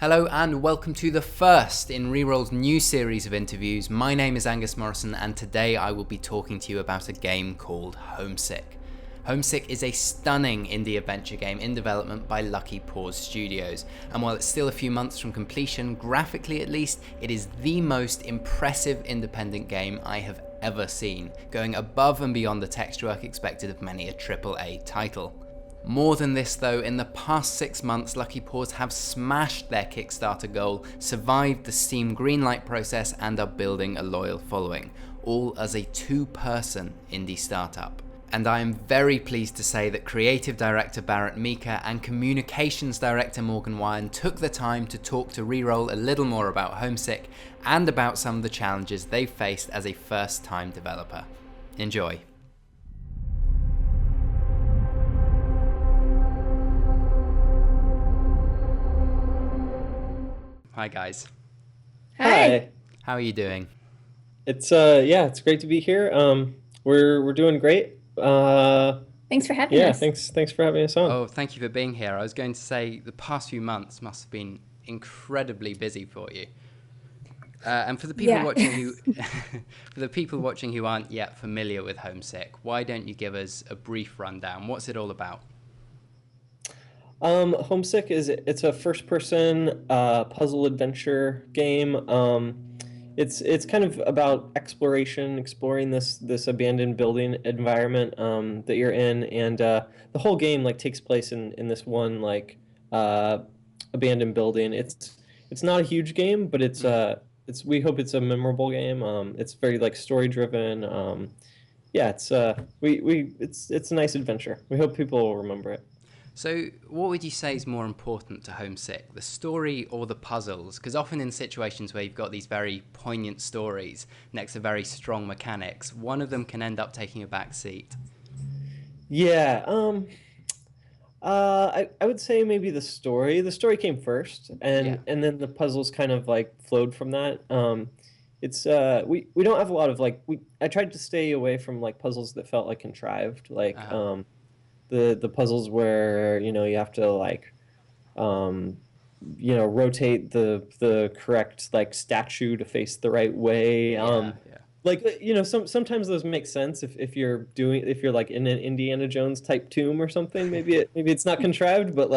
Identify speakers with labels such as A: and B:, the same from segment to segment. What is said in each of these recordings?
A: Hello and welcome to the first in Reroll's new series of interviews. My name is Angus Morrison and today I will be talking to you about a game called Homesick. Homesick is a stunning indie adventure game in development by Lucky Paws Studios, and while it's still a few months from completion, graphically at least, it is the most impressive independent game I have ever seen, going above and beyond the texture work expected of many a AAA title. More than this though, in the past 6 months, Lucky Paws have smashed their Kickstarter goal, survived the Steam Greenlight process, and are building a loyal following, all as a two-person indie startup. And I am very pleased to say that creative director Barrett, Meeker and communications director Wyenn took the time to talk to Reroll a little more about Homesick and about some of the challenges they've faced as a first-time developer. Enjoy. Hi guys.
B: Hi.
A: How are you doing?
B: It's great to be here. We're doing great.
C: Thanks for having
B: Yeah,
C: us.
B: thanks for having us on.
A: Oh, thank you for being here. I was going to say the past few months must have been incredibly busy for you. And for the people watching who aren't yet familiar with Homesick, why don't you give us a brief rundown? What's it all about?
B: Homesick it's a first-person puzzle adventure game. It's kind of about exploring this abandoned building environment that you're in, and the whole game takes place in this one abandoned building. It's not a huge game, but we hope it's a memorable game. It's very story driven. Yeah, it's a nice adventure. We hope people will remember it.
A: So what would you say is more important to Homesick, the story or the puzzles? Because often in situations where you've got these very poignant stories next to very strong mechanics, one of them can end up taking a back seat.
B: Yeah, I would say maybe the story. The story came first, and then the puzzles kind of flowed from that. We don't have a lot of I tried to stay away from puzzles that felt contrived, the puzzles where you have to rotate the correct statue to face the right way. Sometimes those make sense if you're in an Indiana Jones type tomb or something. Maybe it's not contrived, but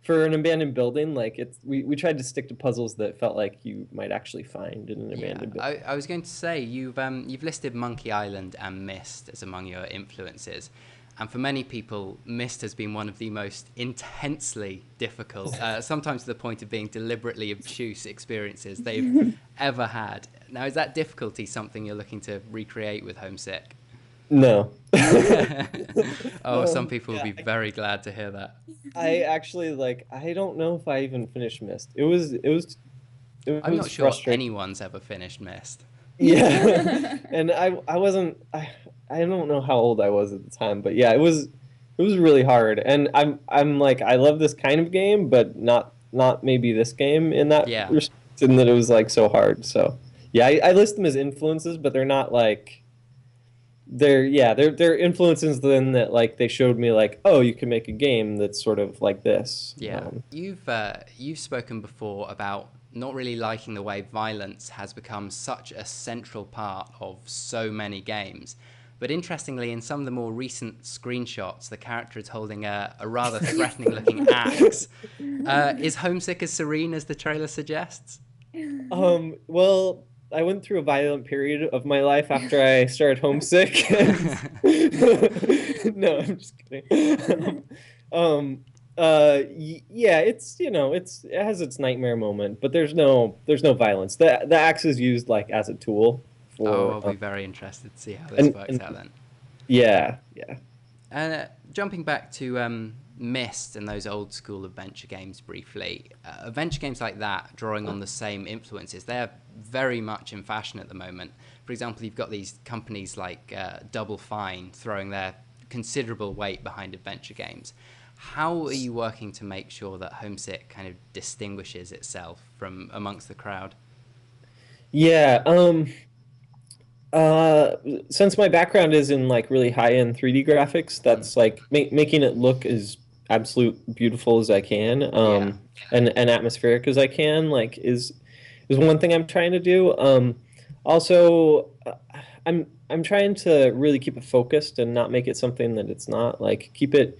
B: for an abandoned building, we tried to stick to puzzles that felt like you might actually find in an abandoned building.
A: I was going to say you've listed Monkey Island and Myst as among your influences. And for many people, Myst has been one of the most intensely difficult, sometimes to the point of being deliberately obtuse experiences they've ever had. Now, is that difficulty something you're looking to recreate with Homesick?
B: No.
A: Some people will be very glad to hear that.
B: I actually I don't know if I even finished Myst. It was
A: I'm not sure anyone's ever finished Myst.
B: Yeah. And I don't know how old I was at the time, but yeah, it was really hard. And I'm I love this kind of game, but not maybe this game in that respect, and that it was so hard. So yeah, I list them as influences, but they're not they're influences then that they showed me oh, you can make a game that's sort of like this.
A: Yeah. You've spoken before about not really liking the way violence has become such a central part of so many games. But interestingly, in some of the more recent screenshots, the character is holding a rather threatening-looking axe. Is Homesick as serene as the trailer suggests?
B: Well, I went through a violent period of my life after I started Homesick. No, I'm just kidding. Yeah, it has its nightmare moment, but there's no violence. The axe is used as a tool.
A: I'll be very interested to see how this works out then.
B: Yeah.
A: And jumping back to Myst and those old school adventure games briefly, adventure games like that, drawing on the same influences, they're very much in fashion at the moment. For example, you've got these companies like Double Fine throwing their considerable weight behind adventure games. How are you working to make sure that Homesick kind of distinguishes itself from amongst the crowd?
B: Yeah, since my background is in really high-end 3D graphics, that's making it look as absolute beautiful as I can, and atmospheric as I can, like is one thing I'm trying to do. Also, I'm trying to really keep it focused and not make it something that it's not. Like keep it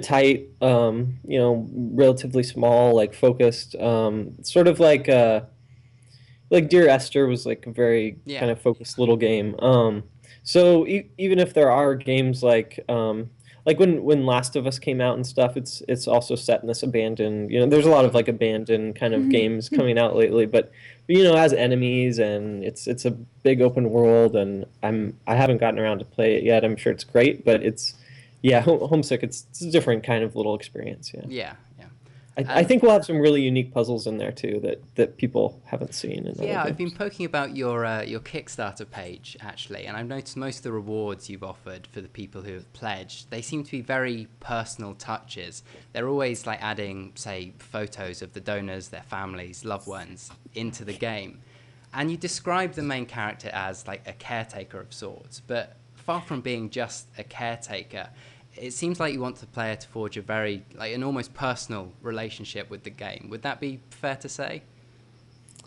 B: tight, relatively small, like focused, sort of like Dear Esther was like a very kind of focused little game. So even if there are games like when Last of Us came out and stuff, it's also set in this abandoned, there's a lot of like abandoned kind of games coming out lately, but has enemies, and it's a big open world, and I haven't gotten around to play it yet. I'm sure it's great, but Homesick, it's a different kind of little experience. I think we'll have some really unique puzzles in there too that people haven't seen.
A: I've been poking about your Kickstarter page actually, and I've noticed most of the rewards you've offered for the people who have pledged, they seem to be very personal touches. They're always like adding, say, photos of the donors, their families, loved ones into the game, and you describe the main character as like a caretaker of sorts, but far from being just a caretaker, it seems like you want the player to forge a very, like, an almost personal relationship with the game. Would that be fair to say?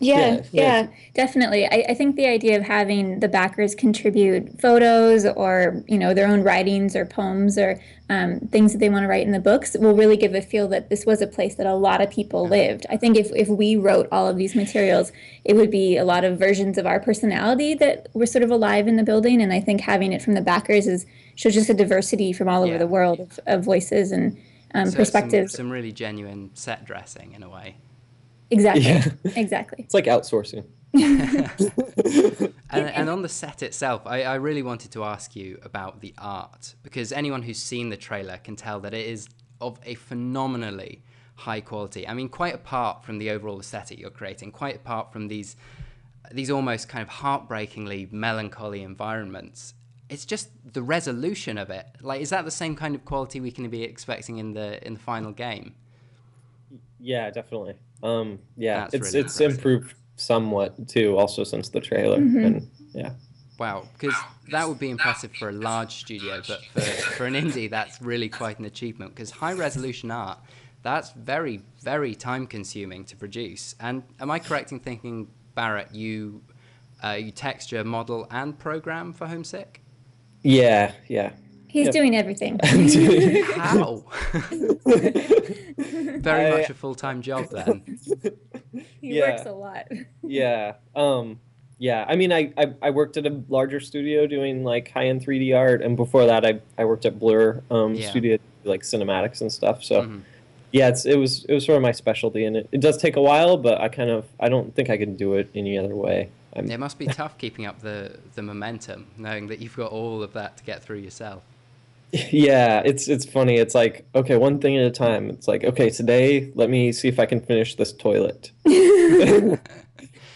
C: Yeah, definitely. I think the idea of having the backers contribute photos or, their own writings or poems or things that they want to write in the books will really give a feel that this was a place that a lot of people lived. I think if we wrote all of these materials, it would be a lot of versions of our personality that were sort of alive in the building. And I think having it from the backers shows just a diversity from all over the world of voices and perspectives.
A: Some really genuine set dressing in a way.
C: Exactly. Yeah. Exactly.
B: It's like outsourcing.
A: and on the set itself, I really wanted to ask you about the art, because anyone who's seen the trailer can tell that it is of a phenomenally high quality. I mean, quite apart from the overall aesthetic you're creating, quite apart from these almost kind of heartbreakingly melancholy environments, it's just the resolution of it. Like, is that the same kind of quality we can be expecting in the final game?
B: Yeah, definitely. It's
A: really
B: it's improved somewhat too, also since the trailer. And
A: wow, because that would be impressive for a large studio, but for an indie, that's really quite an achievement, because high resolution art, that's very, very time consuming to produce. And am I correct in thinking, Barrett, you texture, model, and program for Homesick?
B: Yeah.
C: He's doing everything.
A: How? Very much a full-time job then.
C: He works a lot.
B: Yeah. I mean, I worked at a larger studio doing like high-end 3D art, and before that, I worked at Blur studio, like cinematics and stuff. So it was sort of my specialty, and it does take a while, but I don't think I can do it any other way.
A: It must be tough keeping up the momentum, knowing that you've got all of that to get through yourself.
B: Yeah, it's funny. It's like, okay, one thing at a time. It's like, okay, today, let me see if I can finish this toilet.
A: There's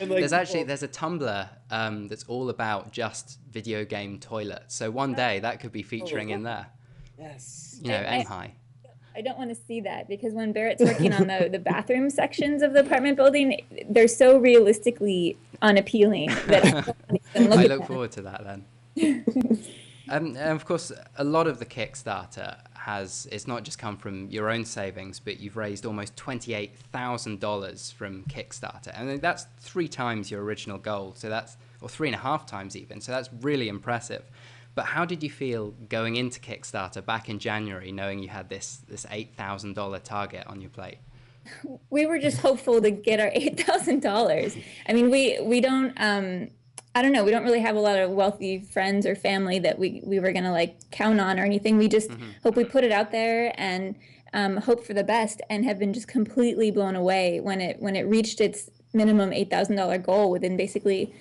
A: a Tumblr that's all about just video game toilets. So one day that could be featuring in there.
B: Yes.
A: Aim high.
C: I don't want to see that, because when Barrett's working on the bathroom sections of the apartment building, they're so realistically unappealing that
A: I look forward to that then. And of course, a lot of the Kickstarter it's not just come from your own savings, but you've raised almost $28,000 from Kickstarter. And that's 3 times your original goal. Or 3.5 times even. So that's really impressive. But how did you feel going into Kickstarter back in January, knowing you had this $8,000 target on your plate?
C: We were just hopeful to get our $8,000. I mean, we don't, I don't know, we don't really have a lot of wealthy friends or family that we were going to like count on or anything. We just hope we put it out there and hope for the best, and have been just completely blown away when it reached its minimum $8,000 goal within basically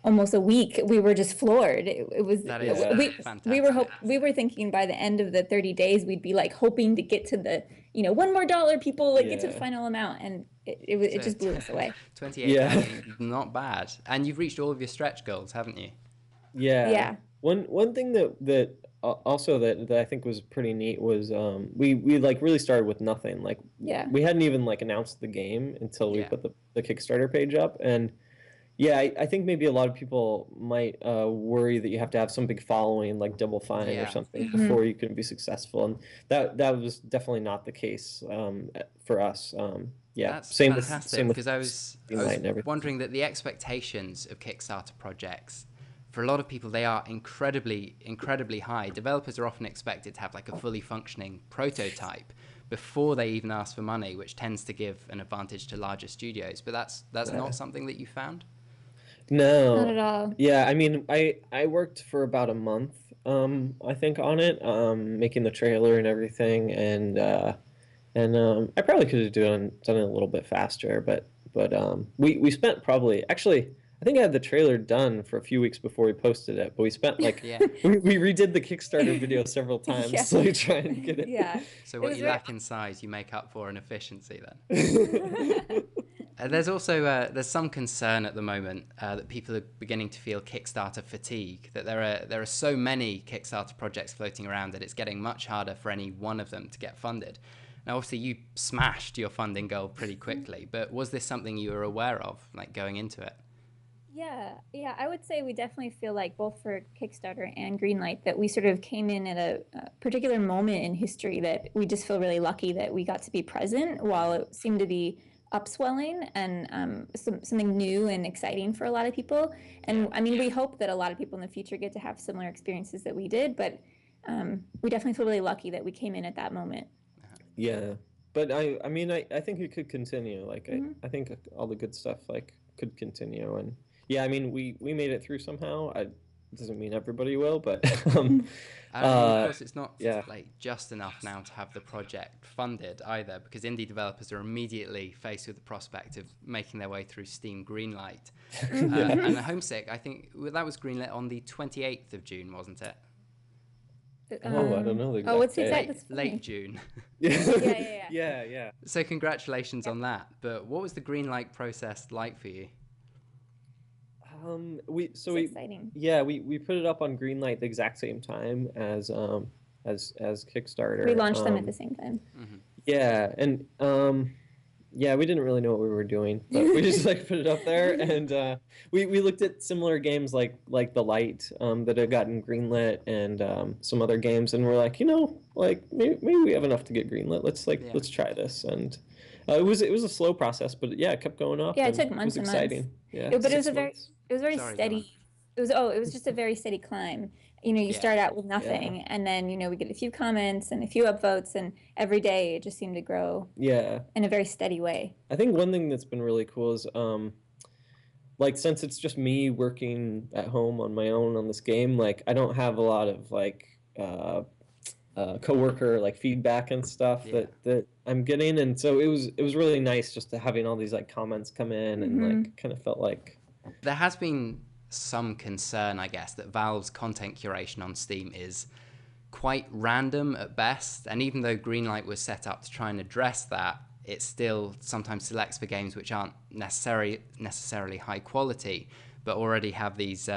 C: almost a week. We were just floored. It was
A: fantastic.
C: We were thinking by the end of the 30 days we'd be like hoping to get to the one more dollar, people get to the final amount, and it just blew us away.
A: 28,000, not bad. And you've reached all of your stretch goals, haven't you?
C: Yeah.
B: One thing that also that I think was pretty neat was we like really started with nothing. Like we hadn't even like announced the game until we put the Kickstarter page up, and Yeah, I think maybe a lot of people might worry that you have to have some big following like Double Fine or
A: Yeah.
B: something before you can be successful, and that was definitely not the case for us. Yeah,
A: That's
B: same
A: fantastic,
B: with
A: because I was
B: Greenlight and everything.
A: wondering that the expectations of Kickstarter projects, for a lot of people, they are incredibly high. Developers are often expected to have like a fully functioning prototype before they even ask for money, which tends to give an advantage to larger studios. But that's not something that you found.
C: Not
B: No.
C: at all.
B: Yeah, I mean, I worked for about a month, I think, on it, making the trailer and everything, and I probably could have done it a little bit faster, but we spent probably actually I think I had the trailer done for a few weeks before we posted it, but we spent like
A: Yeah.
B: we redid the Kickstarter video several times
C: Yeah.
B: to like try and get it.
C: Yeah.
A: So
C: It
A: what
C: was
A: you
C: very-
A: lack in size, you make up for in efficiency then. There's also there's some concern at the moment that people are beginning to feel Kickstarter fatigue, that there are so many Kickstarter projects floating around that it's getting much harder for any one of them to get funded. Now, obviously, you smashed your funding goal pretty quickly, but was this something you were aware of, like going into it?
C: Yeah, I would say we definitely feel like both for Kickstarter and Greenlight that we sort of came in at a particular moment in history that we just feel really lucky that we got to be present while it seemed to be upswelling and something new and exciting for a lot of people. And I mean, we hope that a lot of people in the future get to have similar experiences that we did, but we definitely feel really lucky that we came in at that moment.
B: Yeah, but I mean I think it could continue. Like I think all the good stuff like could continue, and yeah, I mean we made it through somehow. It doesn't mean everybody will, but
A: Of course, it's not
B: yeah.
A: like just enough now to have the project funded either, because indie developers are immediately faced with the prospect of making their way through Steam Greenlight. And Homesick, I think that was greenlit on the 28th of June, wasn't it?
B: Oh, I don't know the exact
C: what's the
B: date.
C: exact? That's funny.
A: Late June.
C: Yeah.
B: Yeah.
A: So congratulations on that. But what was the Greenlight process like for you?
C: It's exciting.
B: Yeah, we put it up on Greenlight the exact same time as Kickstarter.
C: We launched them at the same time.
B: Yeah, and yeah, we didn't really know what we were doing, but we just like put it up there, and we looked at similar games like The Light that had gotten greenlit, and some other games, and we're like, like maybe we have enough to get greenlit. Let's try this, and it was a slow process, but yeah, it kept going up.
C: Yeah, it
B: and
C: took months
B: It was
C: and months.
B: exciting. Yeah,
C: But it was
B: 6 months.
C: very
A: Sorry,
C: steady. It was just a very steady climb. You start out with nothing, and then we get a few comments and a few upvotes, and every day it just seemed to grow.
B: Yeah,
C: in a very steady way.
B: I think one thing that's been really cool is like since it's just me working at home on my own on this game, like I don't have a lot of like coworker like feedback and stuff that I'm getting, and so it was really nice just to having all these like comments come in and like kind of felt like
A: there has been some concern, I guess, that Valve's content curation on Steam is quite random at best, and even though Greenlight was set up to try and address that, it still sometimes selects for games which aren't necessarily high quality, but already have these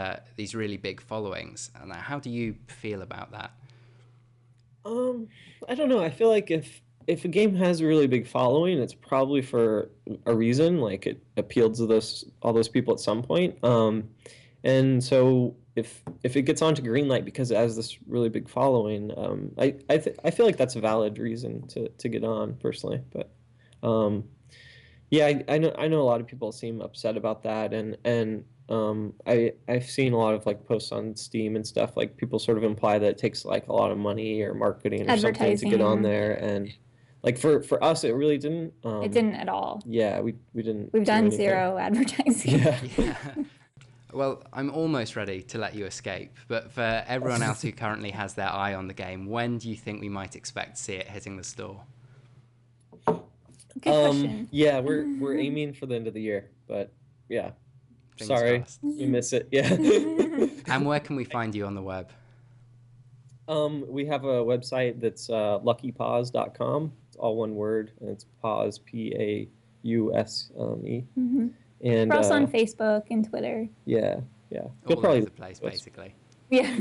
A: really big followings. And how do you feel about that?
B: I don't know. I feel like if a game has a really big following, it's probably for a reason. Like it appealed to all those people at some point. And so if it gets onto Greenlight because it has this really big following, I feel like that's a valid reason to get on personally. But yeah, I know a lot of people seem upset about that, and I've seen a lot of like posts on Steam and stuff, like people sort of imply that it takes like a lot of money or marketing or something to get on there, and like for us it really didn't.
C: It didn't at all.
B: Yeah, we didn't.
C: We've done zero advertising.
B: Yeah.
A: Well, I'm almost ready to let you escape, but for everyone else who currently has their eye on the game, when do you think we might expect to see it hitting the store?
C: Good question.
B: Yeah, we're aiming for the end of the year, but yeah.
A: Fingers
B: Sorry,
A: crossed.
B: we miss it. Yeah.
A: And where can we find you on the web?
B: We have a website that's luckypaws.com. It's all one word, and it's paws, Pause. And
C: we're also on Facebook and Twitter.
B: Yeah.
A: All over the place, basically.
C: Yeah.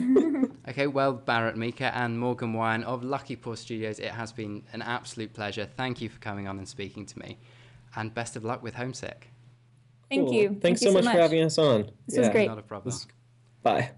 A: Okay, well, Barrett, Meeker, and Morgan Wyenn of Lucky Paw Studios, it has been an absolute pleasure. Thank you for coming on and speaking to me, and best of luck with Homesick.
C: Thank
B: Cool.
C: you.
B: Thanks
C: Thank you
B: so much for having us on.
C: This was great.
A: Not a problem.
B: Bye.